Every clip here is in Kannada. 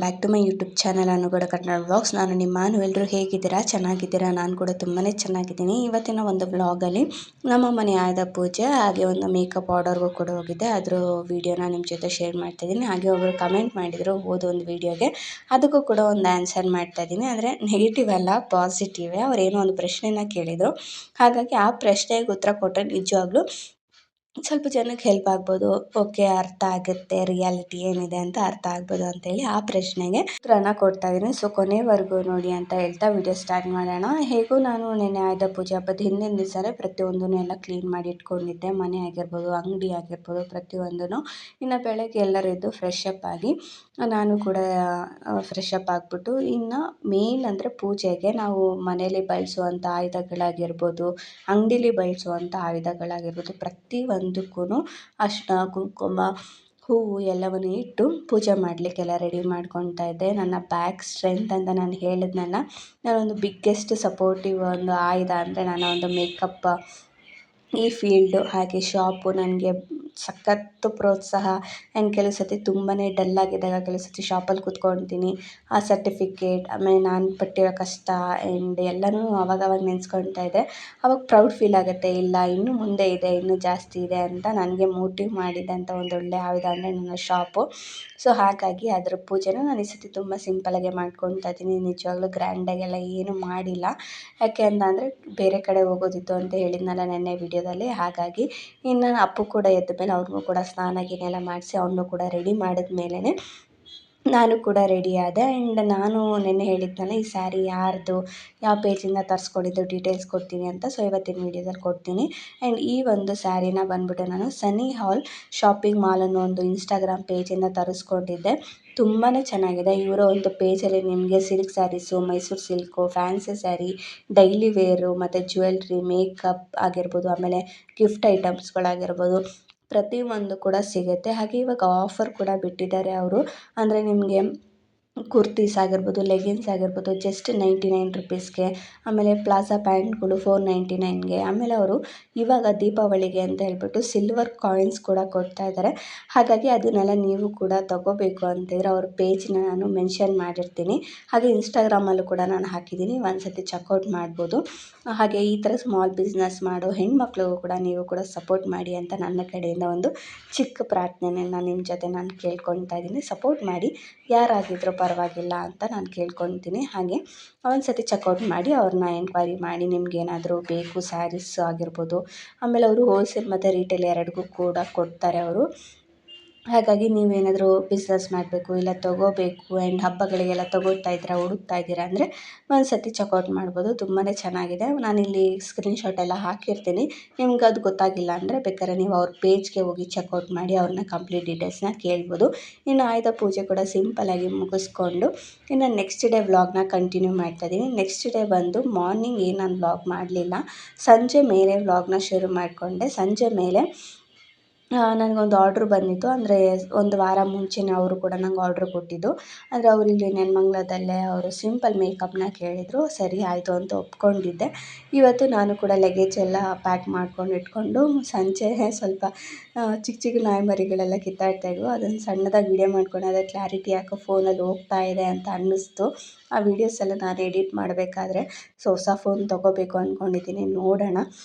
Back to my YouTube channel ಅನುಗಡ ಕನ್ನಡ ವ್ಲಾಗ್ಸ್. ನಾನು ನಿಮ್ಮ ಎಲ್ಲರೂ ಹೇಗಿದ್ದೀರಾ? ಚೆನ್ನಾಗಿದ್ದೀರಾ? ನಾನು ಕೂಡ ತುಂಬಾ ಚೆನ್ನಾಗಿದ್ದೀನಿ. ಇವತ್ತಿನ ಒಂದು ವ್ಲಾಗಲ್ಲಿ ನಮ್ಮ ಮನೆ ಆಯುಧ ಪೂಜೆ ಹಾಗೆ ಒಂದು ಮೇಕಪ್ ಆರ್ಡರ್ಗೂ ಕೂಡ ಹೋಗಿದ್ದೆ. ಅದರ ವಿಡಿಯೋನ ನಿಮ್ಮ ಜೊತೆ ಶೇರ್ ಮಾಡ್ತಾಯಿದ್ದೀನಿ. ಹಾಗೆ ಒಬ್ಬರು ಕಮೆಂಟ್ ಮಾಡಿದರು ಒಂದು ವಿಡಿಯೋಗೆ, ಅದಕ್ಕೂ ಕೂಡ ಒಂದು ಆನ್ಸರ್ ಮಾಡ್ತಾಯಿದ್ದೀನಿ. ಅಂದರೆ ನೆಗೆಟಿವ್ ಅಲ್ಲ, ಪಾಸಿಟಿವೇ. ಅವರೇನೋ ಒಂದು ಪ್ರಶ್ನೆನ ಕೇಳಿದರು, ಹಾಗಾಗಿ ಆ ಪ್ರಶ್ನೆಗೆ ಉತ್ತರ ಕೊಟ್ಟರೆ ನಿಜವಾಗ್ಲೂ ಸ್ವಲ್ಪ ಜನಕ್ಕೆ ಹೆಲ್ಪ್ ಆಗ್ಬೋದು. ಓಕೆ, ಅರ್ಥ ಆಗುತ್ತೆ, ರಿಯಾಲಿಟಿ ಏನಿದೆ ಅಂತ ಅರ್ಥ ಆಗ್ಬೋದು ಅಂತೇಳಿ ಆ ಪ್ರಶ್ನೆಗೆ ಉತ್ತರನ ಕೊಡ್ತಾ ಇದ್ದೀನಿ. ಸೊ ಕೊನೆವರೆಗೂ ನೋಡಿ ಅಂತ ಹೇಳ್ತಾ ವಿಡಿಯೋ ಸ್ಟಾರ್ಟ್ ಮಾಡೋಣ. ಹೇಗೂ ನಾನು ನೆನ್ನೆ ಆಯುಧ ಪೂಜೆ ಹಬ್ಬದ ಹಿಂದಿನ ದಿವಸನೇ ಪ್ರತಿಯೊಂದನ್ನು ಎಲ್ಲ ಕ್ಲೀನ್ ಮಾಡಿ ಇಟ್ಕೊಂಡಿದ್ದೆ. ಮನೆ ಆಗಿರ್ಬೋದು, ಅಂಗಡಿ ಆಗಿರ್ಬೋದು, ಪ್ರತಿಯೊಂದೂ. ಇನ್ನು ಬೆಳಗ್ಗೆ ಎಲ್ಲರೂ ಎದ್ದು ಫ್ರೆಶ್ ಅಪ್ ಆಗಿ ನಾನು ಕೂಡ ಫ್ರೆಶ್ ಅಪ್ ಆಗಿಬಿಟ್ಟು, ಇನ್ನು ಮೇನ್ ಅಂದರೆ ಪೂಜೆಗೆ ನಾವು ಮನೇಲಿ ಬಳಸುವಂಥ ಆಯುಧಗಳಾಗಿರ್ಬೋದು, ಅಂಗಡೀಲಿ ಬಳಸುವಂಥ ಆಯುಧಗಳಾಗಿರ್ಬೋದು, ಪ್ರತಿಯೊಂದಕ್ಕೂ ಅರಿಶಿನ, ಕುಂಕುಮ, ಹೂವು ಎಲ್ಲವನ್ನು ಇಟ್ಟು ಪೂಜೆ ಮಾಡಲಿಕ್ಕೆಲ್ಲ ರೆಡಿ ಮಾಡ್ಕೊತಾ ಇದ್ದೆ. ನನ್ನ ಬ್ಯಾಕ್ ಸ್ಟ್ರೆಂತ್ ಅಂತ ನಾನು ಹೇಳಿದ್ನಲ್ಲ, ನಾನೊಂದು ಬಿಗ್ಗೆಸ್ಟ್ ಸಪೋರ್ಟಿವ್ ಒಂದು ಆಯುಧ ಅಂದರೆ ನನ್ನ ಒಂದು ಮೇಕಪ್ ಈ ಫೀಲ್ಡು ಹಾಗೆ ಶಾಪು ನನಗೆ ಸಖತ್ತು ಪ್ರೋತ್ಸಾಹ. ಆ್ಯಂಡ್ ಕೆಲವು ಸತಿ ತುಂಬಾ ಡಲ್ಲಾಗಿದ್ದಾಗ ಕೆಲವು ಸತಿ ಶಾಪಲ್ಲಿ ಕೂತ್ಕೊಳ್ತೀನಿ. ಆ ಸರ್ಟಿಫಿಕೇಟ್, ಆಮೇಲೆ ನಾನು ಪಟ್ಟಿರೋ ಕಷ್ಟ ಆ್ಯಂಡ್ ಎಲ್ಲನೂ ಅವಾಗವಾಗ ನೆನೆಸ್ಕೊಳ್ತಾ ಇದ್ದೆ. ಅವಾಗ ಪ್ರೌಡ್ ಫೀಲ್ ಆಗುತ್ತೆ. ಇಲ್ಲ, ಇನ್ನೂ ಮುಂದೆ ಇದೆ, ಇನ್ನೂ ಜಾಸ್ತಿ ಇದೆ ಅಂತ ನನಗೆ ಮೋಟಿವ್ ಮಾಡಿದಂಥ ಒಂದು ಒಳ್ಳೆಯ ಆಯುಧ ಅಂದರೆ ನನ್ನ ಶಾಪು. ಸೊ ಹಾಗಾಗಿ ಅದರ ಪೂಜೆನ ನಾನು ಈ ಸತಿ ತುಂಬ ಸಿಂಪಲಾಗೆ ಮಾಡ್ಕೊತಾ ಇದ್ದೀನಿ. ನಿಜವಾಗ್ಲೂ ಗ್ರ್ಯಾಂಡಾಗೆಲ್ಲ ಏನೂ ಮಾಡಿಲ್ಲ. ಯಾಕೆ ಅಂತಂದರೆ ಬೇರೆ ಕಡೆ ಹೋಗೋದಿತ್ತು ಅಂತ ಹೇಳಿದ್ನಲ್ಲ ನೆನ್ನೆ ವಿಡಿಯೋದಲ್ಲಿ. ಹಾಗಾಗಿ ಇನ್ನು ಅಪ್ಪು ಕೂಡ ಎದ್ದ ಮೇಲೆ ಅವ್ರಿಗೂ ಕೂಡ ಸ್ನಾನ ಗೀನ ಎಲ್ಲ ಮಾಡಿಸಿ ಅವನು ಕೂಡ ರೆಡಿ ಮಾಡಿದ ಮೇಲೇ ನಾನು ಕೂಡ ರೆಡಿ ಆದೆ. ಆ್ಯಂಡ್ ನಾನು ನೆನ್ನೆ ಹೇಳಿದ್ನಲ್ಲ ಈ ಸ್ಯಾರಿ ಯಾರ್ದು, ಯಾವ ಪೇಜಿಂದ ತರಿಸ್ಕೊಂಡಿದ್ದು ಡೀಟೇಲ್ಸ್ ಕೊಡ್ತೀನಿ ಅಂತ. ಸೊ ಇವತ್ತಿನ ವೀಡಿಯೋದಲ್ಲಿ ಕೊಡ್ತೀನಿ. ಆ್ಯಂಡ್ ಈ ಒಂದು ಸ್ಯಾರಿನ ಬಂದುಬಿಟ್ಟು ನಾನು ಸನ್ನಿ ಹಾಲ್ ಶಾಪಿಂಗ್ ಮಾಲ್ ಅನ್ನೋ ಒಂದು ಇನ್ಸ್ಟಾಗ್ರಾಮ್ ಪೇಜಿಂದ ತರಿಸ್ಕೊಂಡಿದ್ದೆ. ತುಂಬಾ ಚೆನ್ನಾಗಿದೆ. ಇವರ ಒಂದು ಪೇಜಲ್ಲಿ ನಿಮಗೆ silk saris, Mysore silk, fancy sari, daily wear ಮತ್ತು ಜ್ಯುವೆಲ್ರಿ, ಮೇಕಪ್ ಆಗಿರ್ಬೋದು, ಆಮೇಲೆ ಗಿಫ್ಟ್ ಐಟಮ್ಸ್ಗಳಾಗಿರ್ಬೋದು, ಪ್ರತಿಯೊಂದು ಕೂಡ ಸಿಗುತ್ತೆ. ಹಾಗೆ ಇವಾಗ ಆಫರ್ ಕೂಡ ಬಿಟ್ಟಿದ್ದಾರೆ ಅವರು. ಅಂದರೆ ನಿಮಗೆ ಕುರ್ತೀಸ್ ಆಗಿರ್ಬೋದು, ಲೆಗಿನ್ಸ್ ಆಗಿರ್ಬೋದು ಜಸ್ಟ್ 99 ರುಪೀಸ್ಗೆ, ಆಮೇಲೆ ಪ್ಲಾಜಾ ಪ್ಯಾಂಟ್ಗಳು 499ಗೆ. ಆಮೇಲೆ ಅವರು ಇವಾಗ ದೀಪಾವಳಿಗೆ ಅಂತ ಹೇಳ್ಬಿಟ್ಟು ಸಿಲ್ವರ್ ಕಾಯಿನ್ಸ್ ಕೂಡ ಕೊಡ್ತಾ ಇದ್ದಾರೆ. ಹಾಗಾಗಿ ಅದನ್ನೆಲ್ಲ ನೀವು ಕೂಡ ತೊಗೋಬೇಕು ಅಂತಿದ್ರೆ ಅವ್ರ ಪೇಜ್ನ ನಾನು ಮೆನ್ಷನ್ ಮಾಡಿರ್ತೀನಿ. ಹಾಗೆ ಇನ್ಸ್ಟಾಗ್ರಾಮಲ್ಲೂ ಕೂಡ ನಾನು ಹಾಕಿದ್ದೀನಿ, ಒಂದು ಸತಿ ಚೆಕ್ಔಟ್ ಮಾಡ್ಬೋದು. ಹಾಗೆ ಈ ಥರ ಸ್ಮಾಲ್ ಬಿಸ್ನೆಸ್ ಮಾಡೋ ಹೆಣ್ಮಕ್ಳಿಗೂ ಕೂಡ ನೀವು ಕೂಡ ಸಪೋರ್ಟ್ ಮಾಡಿ ಅಂತ ನನ್ನ ಕಡೆಯಿಂದ ಒಂದು ಚಿಕ್ಕ ಪ್ರಾರ್ಥನೆ ನಿಮ್ಮ ಜೊತೆ ನಾನು ಕೇಳ್ಕೊತಾ ಇದ್ದೀನಿ. ಸಪೋರ್ಟ್ ಮಾಡಿ, ಯಾರಾಗಿದ್ದರೂ ಪರವಾಗಿಲ್ಲ ಅಂತ ನಾನು ಕೇಳ್ಕೊತೀನಿ. ಹಾಗೆ ಒಂದು ಸತಿ ಚೆಕ್ಔಟ್ ಮಾಡಿ, ಅವ್ರನ್ನ ಎನ್ಕ್ವೈರಿ ಮಾಡಿ, ನಿಮ್ಗೇನಾದರೂ ಬೇಕು ಸ್ಯಾರೀಸ್ ಆಗಿರ್ಬೋದು. ಆಮೇಲೆ ಅವರು ಹೋಲ್ಸೇಲ್ ಮತ್ತು ರಿಟೇಲ್ ಎರಡಿಗೂ ಕೂಡ ಕೊಡ್ತಾರೆ ಅವರು. ಹಾಗಾಗಿ ನೀವೇನಾದರೂ ಬಿಸ್ನೆಸ್ ಮಾಡಬೇಕು, ಇಲ್ಲ ತೊಗೋಬೇಕು ಆ್ಯಂಡ್ ಹಬ್ಬಗಳಿಗೆಲ್ಲ ತೊಗೊಳ್ತಾ ಇದ್ದೀರಾ, ಹುಡುಕ್ತಾ ಇದ್ದೀರಾ ಅಂದರೆ ಒಂದು ಸತಿ ಚೆಕ್ಔಟ್ ಮಾಡ್ಬೋದು. ತುಂಬಾ ಚೆನ್ನಾಗಿದೆ. ನಾನಿಲ್ಲಿ ಸ್ಕ್ರೀನ್ಶಾಟ್ ಎಲ್ಲ ಹಾಕಿರ್ತೀನಿ. ನಿಮ್ಗೆ ಅದು ಗೊತ್ತಾಗಿಲ್ಲ ಅಂದರೆ ಬೇಕಾದ್ರೆ ನೀವು ಅವ್ರ ಪೇಜ್ಗೆ ಹೋಗಿ ಚೆಕ್ಔಟ್ ಮಾಡಿ ಅವ್ರನ್ನ ಕಂಪ್ಲೀಟ್ ಡೀಟೇಲ್ಸ್ನ ಕೇಳ್ಬೋದು. ಇನ್ನು ಆಯುಧ ಪೂಜೆ ಕೂಡ ಸಿಂಪಲಾಗಿ ಮುಗಿಸ್ಕೊಂಡು ಇನ್ನು ನೆಕ್ಸ್ಟ್ ಡೇ ವ್ಲಾಗ್ನ ಕಂಟಿನ್ಯೂ ಮಾಡ್ತಾಯಿದ್ದೀನಿ. ನೆಕ್ಸ್ಟ್ ಡೇ ಬಂದು ಮಾರ್ನಿಂಗ್ ಏನು ನಾನು ವ್ಲಾಗ್ ಮಾಡಲಿಲ್ಲ, ಸಂಜೆ ಮೇಲೆ ವ್ಲಾಗ್ನ ಶುರು ಮಾಡಿಕೊಂಡೆ. ಸಂಜೆ ಮೇಲೆ ನನಗೊಂದು ಆರ್ಡ್ರ್ ಬಂದಿತ್ತು. ಅಂದರೆ ಒಂದು ವಾರ ಮುಂಚೆನೇ ಅವರು ಕೂಡ ನಂಗೆ ಆರ್ಡ್ರ್ ಕೊಟ್ಟಿದ್ದು. ಅಂದರೆ ಅವರು ಇಲ್ಲಿ ನೆಲಮಂಗಲದಲ್ಲೇ ಅವರು ಸಿಂಪಲ್ ಮೇಕಪ್ನ ಕೇಳಿದರು. ಸರಿ ಆಯಿತು ಅಂತ ಒಪ್ಕೊಂಡಿದ್ದೆ. ಇವತ್ತು ನಾನು ಕೂಡ ಲಗೇಜ್ ಎಲ್ಲ ಪ್ಯಾಕ್ ಮಾಡ್ಕೊಂಡು ಇಟ್ಕೊಂಡು ಸಂಜೆ ಸ್ವಲ್ಪ ಚಿಕ್ಕ ಚಿಕ್ಕ ನಾಯಿ ಮರಿಗಳೆಲ್ಲ ಕಿತ್ತಾಡ್ತಾಯಿದ್ವು. ಅದನ್ನು ಸಣ್ಣದಾಗಿ ವೀಡಿಯೋ ಮಾಡ್ಕೊಂಡು ಅದೇ ಕ್ಲಾರಿಟಿ ಯಾಕೋ ಫೋನಲ್ಲಿ ಹೋಗ್ತಾ ಇದೆ ಅಂತ ಅನ್ನಿಸ್ತು. ಆ ವೀಡಿಯೋಸ್ ಎಲ್ಲ ನಾನು ಎಡಿಟ್ ಮಾಡಬೇಕಾದ್ರೆ ಹೊಸ ಫೋನ್ ತೊಗೋಬೇಕು ಅಂದ್ಕೊಂಡಿದ್ದೀನಿ, ನೋಡೋಣ.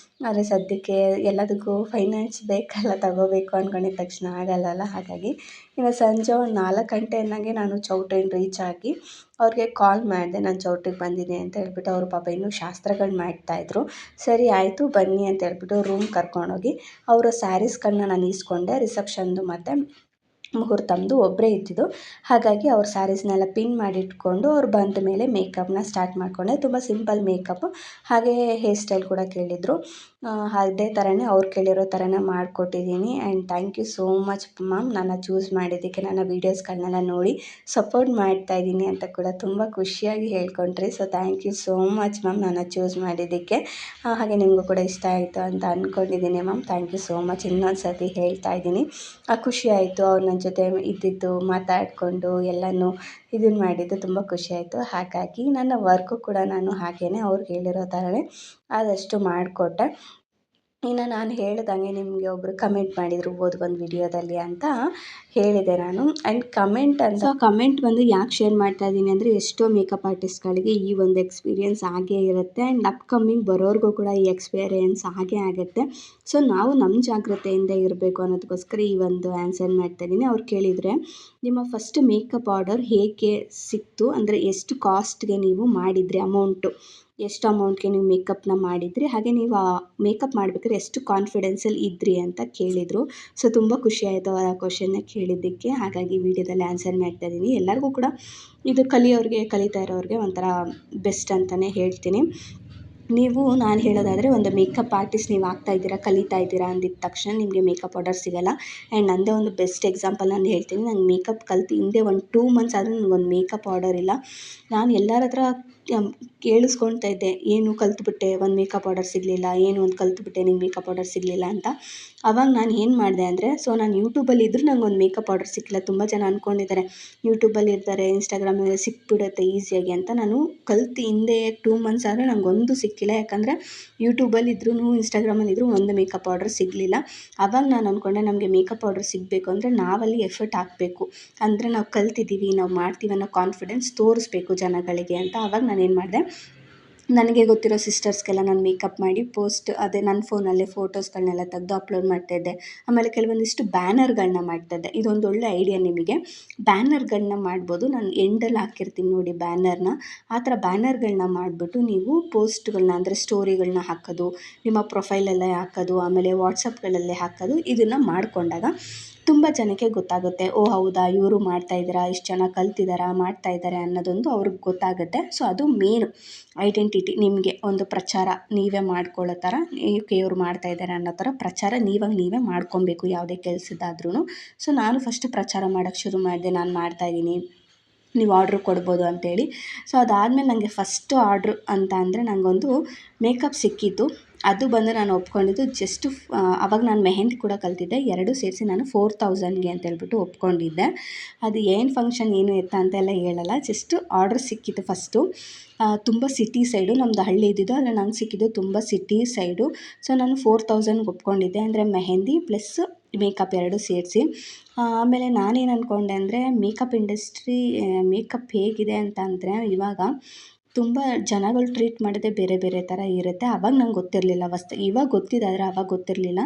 ಆದರೆ ಸದ್ಯಕ್ಕೆ ಎಲ್ಲದಕ್ಕೂ ಫೈನಾನ್ಸ್ ಬೇಕಲ್ಲ, ತೊಗೋಬೇಕು ಅಂದ್ಕೊಂಡಿದ್ದ ತಕ್ಷಣ ಆಗಲ್ಲಲ್ಲ. ಹಾಗಾಗಿ ಇನ್ನು ಸಂಜೆ ಒಂದು 4 ಗಂಟೆ ಅನ್ನಂಗೆ ನಾನು ಚೌಟ್ರಿನ ರೀಚ್ ಆಗಿ ಅವ್ರಿಗೆ ಕಾಲ್ ಮಾಡಿದೆ, ನಾನು ಚೌಟ್ರಿಗೆ ಬಂದಿದ್ದೀನಿ ಅಂತ ಹೇಳ್ಬಿಟ್ಟು. ಅವರು ಪಾಪ ಇನ್ನೂ ಶಾಸ್ತ್ರಗಳು ಮಾಡ್ತಾಯಿದ್ರು. ಸರಿ ಆಯಿತು ಬನ್ನಿ ಅಂತ ಹೇಳ್ಬಿಟ್ಟು ರೂಮ್ ಕರ್ಕೊಂಡೋಗಿ ಅವರ ಸ್ಯಾರೀಸ್ಗಳನ್ನ ನಾನು ಈಸ್ಕೊಂಡೆ. ರಿಸೆಪ್ಷನ್ದು ಮತ್ತು ಮುಹೂರ್ತಮ್ದು ಒಬ್ಬರೇ ಇದ್ದಿದ್ದು. ಹಾಗಾಗಿ ಅವ್ರ ಸ್ಯಾರೀಸ್ನೆಲ್ಲ ಪಿನ್ ಮಾಡಿ ಇಟ್ಕೊಂಡು ಅವ್ರು ಬಂದ ಮೇಲೆ ಮೇಕಪ್ನ ಸ್ಟಾರ್ಟ್ ಮಾಡಿಕೊಂಡೆ. ತುಂಬ ಸಿಂಪಲ್ ಮೇಕಪ್ಪು. ಹಾಗೇ ಹೇರ್ ಸ್ಟೈಲ್ ಕೂಡ ಕೇಳಿದರು. ಅದೇ ಥರನೇ ಅವ್ರು ಕೇಳಿರೋ ಥರನೇ ಮಾಡಿಕೊಟ್ಟಿದ್ದೀನಿ. And thank you so much ma'am, ನನ್ನ ಚೂಸ್ ಮಾಡಿದ್ದಕ್ಕೆ, ನನ್ನ ವೀಡಿಯೋಸ್ಗಳನ್ನೆಲ್ಲ ನೋಡಿ ಸಪೋರ್ಟ್ ಮಾಡ್ತಾಯಿದ್ದೀನಿ ಅಂತ ಕೂಡ ತುಂಬ ಖುಷಿಯಾಗಿ ಹೇಳ್ಕೊಂಡ್ರಿ. So thank you so much ma'am ನನ್ನ ಚೂಸ್ ಮಾಡಿದ್ದಕ್ಕೆ. ಹಾಗೆ ನಿಮಗೂ ಕೂಡ ಇಷ್ಟ ಆಯಿತು ಅಂತ ಅಂದ್ಕೊಂಡಿದ್ದೀನಿ ma'am. Thank you so much ಇನ್ನೊಂದು ಸರ್ತಿ ಹೇಳ್ತಾ ಇದ್ದೀನಿ. ಖುಷಿ ಆಯಿತು ಅವ್ರು ನನ್ನ ಜೊತೆ ಇದ್ದಿದ್ದು, ಮಾತಾಡಿಕೊಂಡು ಎಲ್ಲನೂ ಇದನ್ನು ಮಾಡಿದ್ದು ತುಂಬ ಖುಷಿಯಾಯಿತು. ಹಾಗಾಗಿ ನನ್ನ ವರ್ಕು ಕೂಡ ನಾನು ಹಾಗೇ ಅವ್ರಿಗೆ ಹೇಳಿರೋ ಥರನೇ ಆದಷ್ಟು ಮಾಡಿಕೊಟ್ಟೆ. ಇನ್ನು ನಾನು ಹೇಳ್ದಂಗೆ ನಿಮಗೆ ಒಬ್ಬರು ಕಮೆಂಟ್ ಮಾಡಿದರು ಒಂದು ವಿಡಿಯೋದಲ್ಲಿ ಅಂತ ಹೇಳಿದೆ ನಾನು. ಆ್ಯಂಡ್ ಕಮೆಂಟ್ ಅಂತ ಸೊ ಕಮೆಂಟ್ ಬಂದು ಯಾಕೆ ಶೇರ್ ಮಾಡ್ತಾ ಇದ್ದೀನಿ ಅಂದರೆ, ಎಷ್ಟೋ ಮೇಕಪ್ ಆರ್ಟಿಸ್ಟ್ಗಳಿಗೆ ಈ ಒಂದು ಎಕ್ಸ್ಪೀರಿಯೆನ್ಸ್ ಆಗೇ ಇರುತ್ತೆ. ಆ್ಯಂಡ್ ಅಪ್ಕಮಿಂಗ್ ಬರೋರಿಗೂ ಕೂಡ ಈ ಎಕ್ಸ್ಪೀರಿಯೆನ್ಸ್ ಆಗೇ ಆಗುತ್ತೆ. ಸೊ ನಾವು ನಮ್ಮ ಜಾಗ್ರತೆಯಿಂದ ಇರಬೇಕು ಅನ್ನೋದಕ್ಕೋಸ್ಕರ ಈ ಒಂದು ಆನ್ಸರ್ ಮಾಡ್ತಾ ಇದ್ದೀನಿ. ಅವ್ರು ಕೇಳಿದರೆ, ನಿಮ್ಮ ಫಸ್ಟ್ ಮೇಕಪ್ ಆರ್ಡರ್ ಹೇಗೆ ಸಿಕ್ತು, ಅಂದರೆ ಎಷ್ಟು ಕಾಸ್ಟ್ಗೆ ನೀವು ಮಾಡಿದ್ರಿ, ಅಮೌಂಟು ಎಷ್ಟು ಅಮೌಂಟ್ಗೆ ನೀವು ಮೇಕಪ್ನ ಮಾಡಿದ್ರಿ, ಹಾಗೆ ನೀವು ಆ ಮೇಕಪ್ ಮಾಡ್ಬೇಕಾದ್ರೆ ಎಷ್ಟು ಕಾನ್ಫಿಡೆನ್ಸಲ್ಲಿ ಇದ್ರಿ ಅಂತ ಕೇಳಿದರು. ಸೊ ತುಂಬ ಖುಷಿ ಆಯಿತು ಆ ಕ್ವಶನ್ನ ಕೇಳಿದ್ದಕ್ಕೆ. ಹಾಗಾಗಿ ವಿಡಿಯೋದಲ್ಲಿ ಆನ್ಸರ್ ಮಾಡ್ತಾ ಇದ್ದೀನಿ. ಎಲ್ಲರಿಗೂ ಕೂಡ ಇದು ಕಲಿತಾ ಇರೋರಿಗೆ ಒಂಥರ ಬೆಸ್ಟ್ ಅಂತಲೇ ಹೇಳ್ತೀನಿ. ನೀವು ನಾನು ಹೇಳೋದಾದರೆ, ಒಂದು ಮೇಕಪ್ ಆರ್ಟಿಸ್ಟ್ ನೀವು ಕಲಿತಾ ಇದ್ದೀರಾ ಅಂದಿದ್ದ ತಕ್ಷಣ ನಿಮಗೆ ಮೇಕಪ್ ಆರ್ಡರ್ ಸಿಗೋಲ್ಲ. ಆ್ಯಂಡ್ ನನ್ನದೇ ಒಂದು ಬೆಸ್ಟ್ ಎಕ್ಸಾಂಪಲ್ ನಾನು ಹೇಳ್ತೀನಿ. ನಂಗೆ ಮೇಕಪ್ ಕಲ್ತು ಹಿಂದೆ ಒಂದು 2 ಮಂತ್ಸ್ ಆದರೂ ನನಗೊಂದು ಮೇಕಪ್ ಆರ್ಡರ್ ಇಲ್ಲ. ನಾನು ಎಲ್ಲರ ಹತ್ರ ಕೇಳಿಸ್ಕೊಳ್ತಾ ಇದ್ದೆ, ಏನು ಕಲ್ತ್ಬಿಟ್ಟೆ ಒಂದು ಮೇಕಪ್ ಆರ್ಡರ್ ಸಿಗಲಿಲ್ಲ, ಏನು ಒಂದು ಕಲ್ತ್ಬಿಟ್ಟೆ ನಿಂಗೆ ಮೇಕಪ್ ಆರ್ಡರ್ ಸಿಗಲಿಲ್ಲ ಅಂತ. ಆವಾಗ ನಾನು ಏನು ಮಾಡಿದೆ ಅಂದರೆ, ಸೊ ನಾನು ಯೂಟ್ಯೂಬಲ್ಲಿ ಇದ್ದರೂ ನಂಗೊಂದು ಮೇಕಪ್ ಆರ್ಡರ್ ಸಿಕ್ಕಿಲ್ಲ. ತುಂಬ ಜನ ಅಂದ್ಕೊಂಡಿದ್ದಾರೆ ಯೂಟ್ಯೂಬಲ್ಲಿ ಇರ್ತಾರೆ, ಇನ್ಸ್ಟಾಗ್ರಾಮಲ್ಲಿ ಸಿಕ್ಬಿಡುತ್ತೆ ಈಸಿಯಾಗಿ ಅಂತ. ನಾನು ಕಲ್ತು ಹಿಂದೆ 2 ಮಂತ್ಸ್ ಆದರೆ ನನಗೊಂದು ಸಿಕ್ಕಿಲ್ಲ. ಯಾಕಂದರೆ ಯೂಟ್ಯೂಬಲ್ಲಿ ಇದ್ರೂ ಇನ್ಸ್ಟಾಗ್ರಾಮಲ್ಲಿ ಇದ್ದರೂ ಒಂದು ಮೇಕಪ್ ಆರ್ಡರ್ ಸಿಗಲಿಲ್ಲ. ಆವಾಗ ನಾನು ಅಂದ್ಕೊಂಡೆ, ನಮಗೆ ಮೇಕಪ್ ಆರ್ಡರ್ ಸಿಗಬೇಕು ಅಂದರೆ ನಾವಲ್ಲಿ ಎಫರ್ಟ್ ಹಾಕಬೇಕು. ಅಂದರೆ ನಾವು ಕಲ್ತಿದ್ದೀವಿ, ನಾವು ಮಾಡ್ತೀವಿ ಅನ್ನೋ ಕಾನ್ಫಿಡೆನ್ಸ್ ತೋರಿಸ್ಬೇಕು ಜನಗಳಿಗೆ ಅಂತ. ಆವಾಗ ನಾನೇನು ಮಾಡಿದೆ, ನನಗೆ ಗೊತ್ತಿರೋ ಸಿಸ್ಟರ್ಸ್ಗೆಲ್ಲ ನಾನು ಮೇಕಪ್ ಮಾಡಿ ಅದೇ ನನ್ನ ಫೋನಲ್ಲೇ ಫೋಟೋಸ್ಗಳನ್ನೆಲ್ಲ ತೆಗೆದು ಅಪ್ಲೋಡ್ ಮಾಡ್ತಾಯಿದ್ದೆ. ಆಮೇಲೆ ಕೆಲವೊಂದಿಷ್ಟು ಬ್ಯಾನರ್ಗಳನ್ನ ಮಾಡ್ತಾಯಿದ್ದೆ. ಇದೊಂದು ಒಳ್ಳೆ ಐಡಿಯಾ ನಿಮಗೆ. ಬ್ಯಾನರ್ಗಳನ್ನ ಮಾಡ್ಬೋದು. ನಾನು ಎಂಡಲ್ಲಿ ಹಾಕಿರ್ತೀನಿ ನೋಡಿ ಬ್ಯಾನರ್ನ. ಆ ಥರ ಬ್ಯಾನರ್ಗಳನ್ನ ಮಾಡಿಬಿಟ್ಟು ನೀವು ಪೋಸ್ಟ್ಗಳನ್ನ, ಅಂದರೆ ಸ್ಟೋರಿಗಳನ್ನ ಹಾಕೋದು, ನಿಮ್ಮ ಪ್ರೊಫೈಲಲ್ಲೇ ಹಾಕೋದು, ಆಮೇಲೆ ವಾಟ್ಸಪ್ಗಳಲ್ಲೇ ಹಾಕೋದು, ಇದನ್ನು ಮಾಡಿಕೊಂಡಾಗ ತುಂಬ ಜನಕ್ಕೆ ಗೊತ್ತಾಗುತ್ತೆ. ಓ ಹೌದಾ, ಇವರು ಮಾಡ್ತಾಯಿದ್ದೀರಾ, ಇಷ್ಟು ಚೆನ್ನಾಗಿ ಕಲ್ತಿದ್ದಾರಾ, ಮಾಡ್ತಾಯಿದ್ದಾರೆ ಅನ್ನೋದೊಂದು ಅವ್ರಿಗೆ ಗೊತ್ತಾಗುತ್ತೆ. ಸೊ ಅದು ಮೇನು ಐಡೆಂಟಿಟಿ. ನಿಮಗೆ ಒಂದು ಪ್ರಚಾರ ನೀವೇ ಮಾಡ್ಕೊಳ್ಳೋ ಥರ, ಇವ್ರು ಮಾಡ್ತಾಯಿದ್ದಾರೆ ಅನ್ನೋ ಥರ ಪ್ರಚಾರ ನೀವೇ ಮಾಡ್ಕೊಬೇಕು ಯಾವುದೇ ಕೆಲಸದಾದ್ರೂ. ಸೊ ನಾನು ಫಸ್ಟ್ ಪ್ರಚಾರ ಮಾಡೋಕ್ಕೆ ಶುರು ಮಾಡಿದೆ, ನಾನು ಮಾಡ್ತಾಯಿದ್ದೀನಿ, ನೀವು ಆರ್ಡ್ರ್ ಕೊಡ್ಬೋದು ಅಂತೇಳಿ. ಸೊ ಅದಾದಮೇಲೆ ನನಗೆ ಫಸ್ಟು ಆರ್ಡ್ರ್ ಅಂತ ಅಂದರೆ ನನಗೊಂದು ಮೇಕಪ್ ಸಿಕ್ಕಿತ್ತು. ಅದು ಬಂದು ನಾನು ಒಪ್ಕೊಂಡಿದ್ದು ಜಸ್ಟು ಆವಾಗ ನಾನು ಮೆಹಂದಿ ಕೂಡ ಕಲ್ತಿದ್ದೆ. 2 ಸೇರಿಸಿ ನಾನು 4000ಗೆ ಅಂತ ಹೇಳ್ಬಿಟ್ಟು ಒಪ್ಕೊಂಡಿದ್ದೆ. ಅದು ಏನು ಫಂಕ್ಷನ್ ಏನು ಎತ್ತ ಅಂತೆಲ್ಲ ಹೇಳಲ್ಲ, ಜಸ್ಟ್ ಆರ್ಡ್ರ್ ಸಿಕ್ಕಿತ್ತು ಫಸ್ಟು. ತುಂಬ ಸಿಟಿ ಸೈಡು, ನಮ್ಮದು ಹಳ್ಳಿ ಇದ್ದಿದ್ದು, ಆದರೆ ನಂಗೆ ಸಿಕ್ಕಿದ್ದು ತುಂಬ ಸಿಟಿ ಸೈಡು. ಸೊ ನಾನು 4000ಗೆ ಒಪ್ಕೊಂಡಿದ್ದೆ, ಅಂದರೆ ಮೆಹಂದಿ ಪ್ಲಸ್ ಮೇಕಪ್ 2 ಸೇರಿಸಿ. ಆಮೇಲೆ ನಾನೇನು ಅಂದ್ಕೊಂಡೆ ಅಂದರೆ, ಮೇಕಪ್ ಇಂಡಸ್ಟ್ರಿ ಮೇಕಪ್ ಹೇಗಿದೆ ಅಂತ ಅಂದರೆ, ಇವಾಗ ತುಂಬ ಜನಗಳು ಟ್ರೀಟ್ ಮಾಡೋದೇ ಬೇರೆ ಬೇರೆ ಥರ ಇರುತ್ತೆ. ಆವಾಗ ನಂಗೆ ಗೊತ್ತಿರಲಿಲ್ಲ ಇವಾಗ ಗೊತ್ತಿದೆ, ಆದರೆ ಆವಾಗ ಗೊತ್ತಿರಲಿಲ್ಲ.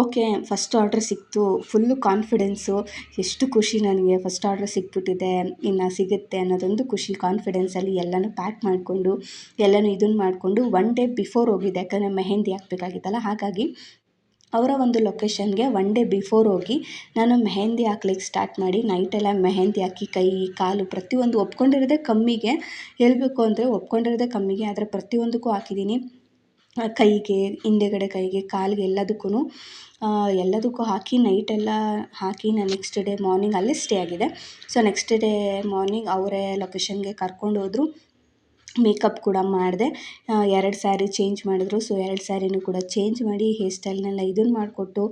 ಓಕೆ, ಫಸ್ಟ್ ಆರ್ಡ್ರ್ ಸಿಕ್ತು, ಫುಲ್ಲು ಕಾನ್ಫಿಡೆನ್ಸು, ಎಷ್ಟು ಖುಷಿ ನನಗೆ, ಫಸ್ಟ್ ಆರ್ಡ್ರ್ ಸಿಕ್ಬಿಟ್ಟಿದೆ, ಇನ್ನು ಸಿಗುತ್ತೆ ಅನ್ನೋದೊಂದು ಖುಷಿ. ಕಾನ್ಫಿಡೆನ್ಸಲ್ಲಿ ಎಲ್ಲನೂ ಪ್ಯಾಕ್ ಮಾಡಿಕೊಂಡು, ಎಲ್ಲನೂ ಇದನ್ನು ಮಾಡಿಕೊಂಡು 1 ಡೇ ಬಿಫೋರ್ ಹೋಗಿದ್ದೆ. ಯಾಕಂದರೆ ಮೆಹಂದಿ ಹಾಕಬೇಕಾಗಿತ್ತಲ್ಲ. ಹಾಗಾಗಿ ಅವರ ಒಂದು ಲೊಕೇಶನ್ಗೆ 1 ಡೇ ಬಿಫೋರ್ ಹೋಗಿ ನಾನು ಮೆಹಂದಿ ಹಾಕ್ಲಿಕ್ಕೆ ಸ್ಟಾರ್ಟ್ ಮಾಡಿ, ನೈಟೆಲ್ಲ ಮೆಹಂದಿ ಹಾಕಿ ಕೈ ಕಾಲು ಪ್ರತಿಯೊಂದು ಒಪ್ಕೊಂಡಿರೋದೇ ಕಮ್ಮಿಗೆ, ಹೇಳಬೇಕು ಅಂದರೆ ಒಪ್ಕೊಂಡಿರೋದೇ ಕಮ್ಮಿಗೆ, ಆದರೆ ಪ್ರತಿಯೊಂದಕ್ಕೂ ಹಾಕಿದ್ದೀನಿ. ಕೈಗೆ, ಹಿಂದೆಗಡೆ ಕೈಗೆ, ಕಾಲಿಗೆ, ಎಲ್ಲದಕ್ಕೂ ಹಾಕಿ ನೈಟೆಲ್ಲ ಹಾಕಿ ನಾನು ನೆಕ್ಸ್ಟ್ ಡೇ ಮಾರ್ನಿಂಗ್ ಅಲ್ಲೇ ಸ್ಟೇ ಆಗಿದೆ. ಸೊ ನೆಕ್ಸ್ಟ್ ಡೇ ಮಾರ್ನಿಂಗ್ ಅವರೇ ಲೊಕೇಶನ್ಗೆ ಕರ್ಕೊಂಡು ಹೋದರು. ಮೇಕಪ್ ಕೂಡ ಮಾಡಿದೆ. 2 ಸ್ಯಾರಿ ಚೇಂಜ್ ಮಾಡಿದ್ರು. ಸೊ 2 ಸ್ಯಾರಿನೂ ಕೂಡ ಚೇಂಜ್ ಮಾಡಿ ಹೇರ್ ಸ್ಟೈಲ್ನೆಲ್ಲ ಇದನ್ನು ಮಾಡಿಕೊಟ್ಟು,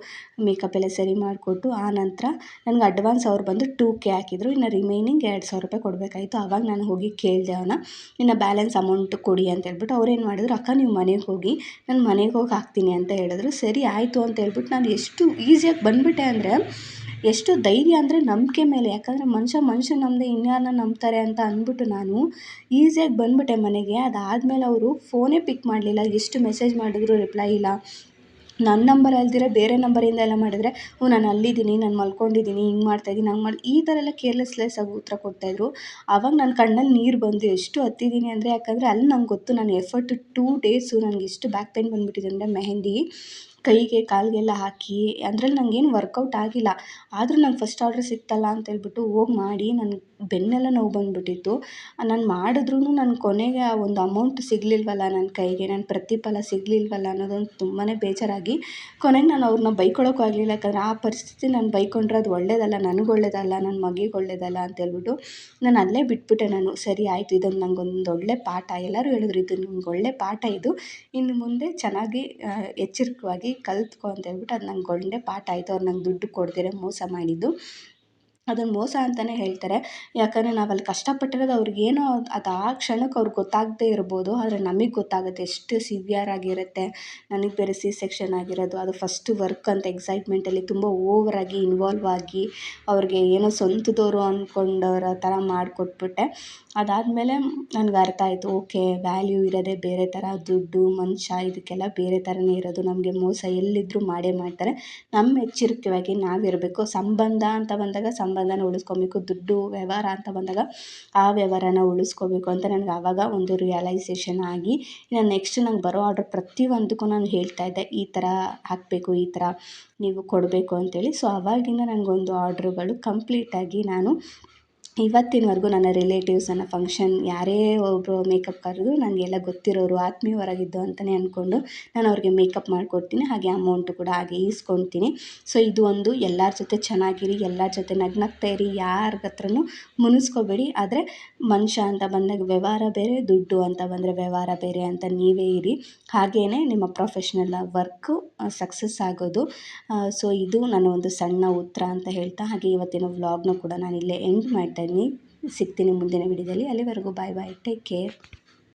ಮೇಕಪ್ ಎಲ್ಲ ಸರಿ ಮಾಡಿಕೊಟ್ಟು, ಆನಂತರ ನನಗೆ ಅಡ್ವಾನ್ಸ್ ಅವ್ರು ಬಂದು 2K ಹಾಕಿದ್ರು. ಇನ್ನು ರಿಮೈನಿಂಗ್ 2000 ರೂಪಾಯಿ ಕೊಡಬೇಕಾಯಿತು. ಆವಾಗ ನಾನು ಹೋಗಿ ಕೇಳಿದೆ ಅವ್ರನ್ನ, ಇನ್ನು ಬ್ಯಾಲೆನ್ಸ್ ಅಮೌಂಟ್ ಕೊಡಿ ಅಂತ ಹೇಳ್ಬಿಟ್ಟು. ಅವ್ರೇನು ಮಾಡಿದ್ರು, ಅಕ್ಕ ನೀವು ಮನೆಗೆ ಹೋಗಿ, ನಾನು ಮನೆಗೆ ಹೋಗಿ ಹಾಕ್ತೀನಿ ಅಂತ ಹೇಳಿದ್ರು. ಸರಿ ಆಯಿತು ಅಂತ ಹೇಳ್ಬಿಟ್ಟು ನಾನು ಎಷ್ಟು ಈಸಿಯಾಗಿ ಬಂದುಬಿಟ್ಟೆ ಅಂದರೆ, ಎಷ್ಟು ಧೈರ್ಯ ಅಂದರೆ ನಂಬಿಕೆ ಮೇಲೆ. ಯಾಕಂದರೆ ಮನುಷ್ಯ ನಂಬದೆ ಇನ್ಯಾರನ್ನ ನಂಬ್ತಾರೆ ಅಂತ ಅಂದ್ಬಿಟ್ಟು ನಾನು ಈಸಿಯಾಗಿ ಬಂದುಬಿಟ್ಟೆ ಮನೆಗೆ. ಅದಾದಮೇಲೆ ಅವರು ಫೋನೇ ಪಿಕ್ ಮಾಡಲಿಲ್ಲ. ಎಷ್ಟು ಮೆಸೇಜ್ ಮಾಡಿದ್ರು ರಿಪ್ಲೈ ಇಲ್ಲ. ನನ್ನ ನಂಬರ್ ಅಲ್ದಿರ ಬೇರೆ ನಂಬರಿಂದ ಎಲ್ಲ ಮಾಡಿದರೆ, ನಾನು ಅಲ್ಲಿದ್ದೀನಿ, ನಾನು ಮಲ್ಕೊಂಡಿದ್ದೀನಿ, ಹಿಂಗೆ ಮಾಡ್ತಾಯಿದ್ದೀನಿ, ಹಂಗೆ ಈ ಥರ ಎಲ್ಲ ಕೇರ್ಲೆಸ್ಲೆಸ್ಸಾಗಿ ಉತ್ತರ ಕೊಡ್ತಾಯಿದ್ರು. ಆವಾಗ ನನ್ನ ಕಣ್ಣಲ್ಲಿ ನೀರು ಬಂದು ಎಷ್ಟು ಹತ್ತಿದ್ದೀನಿ ಅಂದರೆ, ಯಾಕಂದರೆ ಅಲ್ಲಿ ನಂಗೆ ಗೊತ್ತು ನಾನು ಎಫರ್ಟ್ 2 ಡೇಸು ನನಗೆ ಎಷ್ಟು ಬ್ಯಾಕ್ ಪೇನ್ ಬಂದುಬಿಟ್ಟಿದೆ ಅಂದರೆ, ಮೆಹಂದಿ ಕೈಗೆ ಕಾಲಿಗೆಲ್ಲ ಹಾಕಿ ಅದ್ರಲ್ಲಿ ನನಗೇನು ವರ್ಕೌಟ್ ಆಗಿಲ್ಲ. ಆದರೂ ನಂಗೆ ಫಸ್ಟ್ ಆರ್ಡ್ರ್ ಸಿಕ್ತಲ್ಲ ಅಂತ ಹೇಳ್ಬಿಟ್ಟು ಹೋಗಿ ಮಾಡಿ ನನಗೆ ಬೆನ್ನೆಲ್ಲ ನೋವು ಬಂದುಬಿಟ್ಟಿತ್ತು. ನಾನು ಮಾಡಿದ್ರೂ ನನ್ನ ಕೊನೆಗೆ ಆ ಒಂದು ಅಮೌಂಟ್ ಸಿಗಲಿಲ್ವಲ್ಲ ನನ್ನ ಕೈಗೆ, ನನ್ನ ಪ್ರತಿಫಲ ಸಿಗಲಿಲ್ವಲ್ಲ ಅನ್ನೋದೊಂದು ತುಂಬಾ ಬೇಜಾರಾಗಿ, ಕೊನೆಗೆ ನಾನು ಅವ್ರನ್ನ ಬೈಕೊಳ್ಳೋಕ್ಕೂ ಆಗಲಿಲ್ಲ. ಯಾಕಂದರೆ ಆ ಪರಿಸ್ಥಿತಿ ನಾನು ಬೈಕೊಂಡ್ರೆ ಅದು ಒಳ್ಳೇದಲ್ಲ, ನನಗೆ ಒಳ್ಳೇದಲ್ಲ, ನನ್ನ ಮಗಿಗೆ ಒಳ್ಳೇದಲ್ಲ ಅಂತ ಹೇಳ್ಬಿಟ್ಟು ನಾನು ಅಲ್ಲೇ ಬಿಟ್ಬಿಟ್ಟೆ. ನಾನು ಸರಿ ಆಯಿತು, ಇದೊಂದು ನಂಗೊಂದು ಒಳ್ಳೆ ಪಾಠ. ಎಲ್ಲರೂ ಹೇಳಿದ್ರು, ಇದು ನಿಮ್ಗೆ ಒಳ್ಳೆ ಪಾಠ, ಇದು ಇನ್ನು ಮುಂದೆ ಚೆನ್ನಾಗಿ ಎಚ್ಚರಿಕವಾಗಿ ಕಲ್ತ್ಕೊ ಅಂತ ಹೇಳ್ಬಿಟ್ಟು ಅದು ನಂಗೆ ಒಳ್ಳೆ ಪಾಠ ಆಯಿತು. ಅವ್ರು ನಂಗೆ ದುಡ್ಡು ಕೊಡ್ದಿರ ಮೋಸ ಮಾಡಿದ್ದು. ಅದನ್ನು ಮೋಸ ಅಂತಲೇ ಹೇಳ್ತಾರೆ. ಯಾಕಂದರೆ ನಾವಲ್ಲಿ ಕಷ್ಟಪಟ್ಟಿರೋದು ಅವ್ರಿಗೇನೋ ಅದು ಆ ಕ್ಷಣಕ್ಕೆ ಅವ್ರಿಗೆ ಗೊತ್ತಾಗದೇ ಇರ್ಬೋದು. ಆದರೆ ನಮಗೆ ಗೊತ್ತಾಗುತ್ತೆ ಎಷ್ಟು ಸಿವಿಯರ್ ಆಗಿರುತ್ತೆ. ನನಗೆ ಬೇರೆ ಸಿ ಸೆಕ್ಷನ್ ಆಗಿರೋದು, ಅದು ಫಸ್ಟ್ ವರ್ಕ್ ಅಂತ ಎಕ್ಸೈಟ್ಮೆಂಟಲ್ಲಿ ತುಂಬ ಓವರಾಗಿ ಇನ್ವಾಲ್ವ್ ಆಗಿ ಅವ್ರಿಗೆ ಏನೋ ಸ್ವಂತದವರು ಅಂದ್ಕೊಂಡವ್ರ ಥರ ಮಾಡಿಕೊಟ್ಬಿಟ್ಟೆ. ಅದಾದಮೇಲೆ ನನಗೆ ಅರ್ಥ ಆಯಿತು, ಓಕೆ ವ್ಯಾಲ್ಯೂ ಇರೋದೇ ಬೇರೆ ಥರ, ದುಡ್ಡು ಮನುಷ್ಯ ಇದಕ್ಕೆಲ್ಲ ಬೇರೆ ಥರನೇ ಇರೋದು. ನಮಗೆ ಮೋಸ ಎಲ್ಲಿದ್ದರೂ ಮಾಡೇ ಮಾಡ್ತಾರೆ. ನಮ್ಮ ಎಚ್ಚರಿಕೆಯಾಗಿ ನಾವಿರಬೇಕು. ಸಂಬಂಧ ಅಂತ ಬಂದಾಗ ಸಂಬಂಧನ ಉಳಿಸ್ಕೊಬೇಕು, ದುಡ್ಡು ವ್ಯವಹಾರ ಅಂತ ಬಂದಾಗ ಆ ವ್ಯವಹಾರನ ಉಳಿಸ್ಕೋಬೇಕು ಅಂತ ನನಗೆ ಆವಾಗ ಒಂದು ರಿಯಲೈಸೇಷನ್ ಆಗಿ, ಇನ್ನು ನೆಕ್ಸ್ಟ್ ನಂಗೆ ಬರೋ ಆರ್ಡ್ರ್ ಪ್ರತಿಯೊಂದಕ್ಕೂ ನಾನು ಹೇಳ್ತಾ ಇದ್ದೆ, ಈ ಥರ ಹಾಕಬೇಕು, ಈ ಥರ ನೀವು ಕೊಡಬೇಕು ಅಂತೇಳಿ. ಸೊ ಆವಾಗಿಂದ ನನಗೊಂದು ಆರ್ಡ್ರುಗಳು ಕಂಪ್ಲೀಟಾಗಿ ನಾನು ಇವತ್ತಿನವರೆಗೂ ನನ್ನ ರಿಲೇಟಿವ್ಸ್, ನನ್ನ ಫಂಕ್ಷನ್ ಯಾರೇ ಒಬ್ಬರು ಮೇಕಪ್ ಕರೆದು ನನಗೆಲ್ಲ ಗೊತ್ತಿರೋರು ಆತ್ಮೀಯರಾಗಿದ್ದು ಅಂತಲೇ ಅಂದ್ಕೊಂಡು ನಾನು ಅವ್ರಿಗೆ ಮೇಕಪ್ ಮಾಡಿಕೊಡ್ತೀನಿ. ಹಾಗೆ ಅಮೌಂಟು ಕೂಡ ಹಾಗೆ ಈಸ್ಕೊಳ್ತೀನಿ. ಸೊ ಇದು ಒಂದು ಎಲ್ಲರ ಜೊತೆ ಚೆನ್ನಾಗಿರಿ, ಎಲ್ಲರ ಜೊತೆ ನಗ್ನಗ್ತಾ ಇರಿ, ಯಾರ ಹತ್ರನೂ ಮುನಿಸ್ಕೋಬೇಡಿ. ಆದರೆ ಮನುಷ್ಯ ಅಂತ ಬಂದಾಗ ವ್ಯವಹಾರ ಬೇರೆ, ದುಡ್ಡು ಅಂತ ಬಂದರೆ ವ್ಯವಹಾರ ಬೇರೆ ಅಂತ ನೀವೇ ಇರಿ. ಹಾಗೆಯೇ ನಿಮ್ಮ ಪ್ರೊಫೆಷ್ನಲ್ ವರ್ಕು ಸಕ್ಸಸ್ ಆಗೋದು. ಸೊ ಇದು ನನ್ನ ಒಂದು ಸಣ್ಣ ಉತ್ತರ ಅಂತ ಹೇಳ್ತಾ, ಹಾಗೆ ಇವತ್ತಿನ ವ್ಲಾಗ್ನ ಕೂಡ ನಾನು ಇಲ್ಲೇ ಎಂಡ್ ಮಾಡ್ತಾಯಿದ್ದೀನಿ. ಸಿಗ್ತೀನಿ ಮುಂದಿನ ವಿಡಿಯೋದಲ್ಲಿ. ಅಲ್ಲಿವರೆಗೂ ಬಾಯ್ ಬಾಯ್, ಟೇಕ್ ಕೇರ್.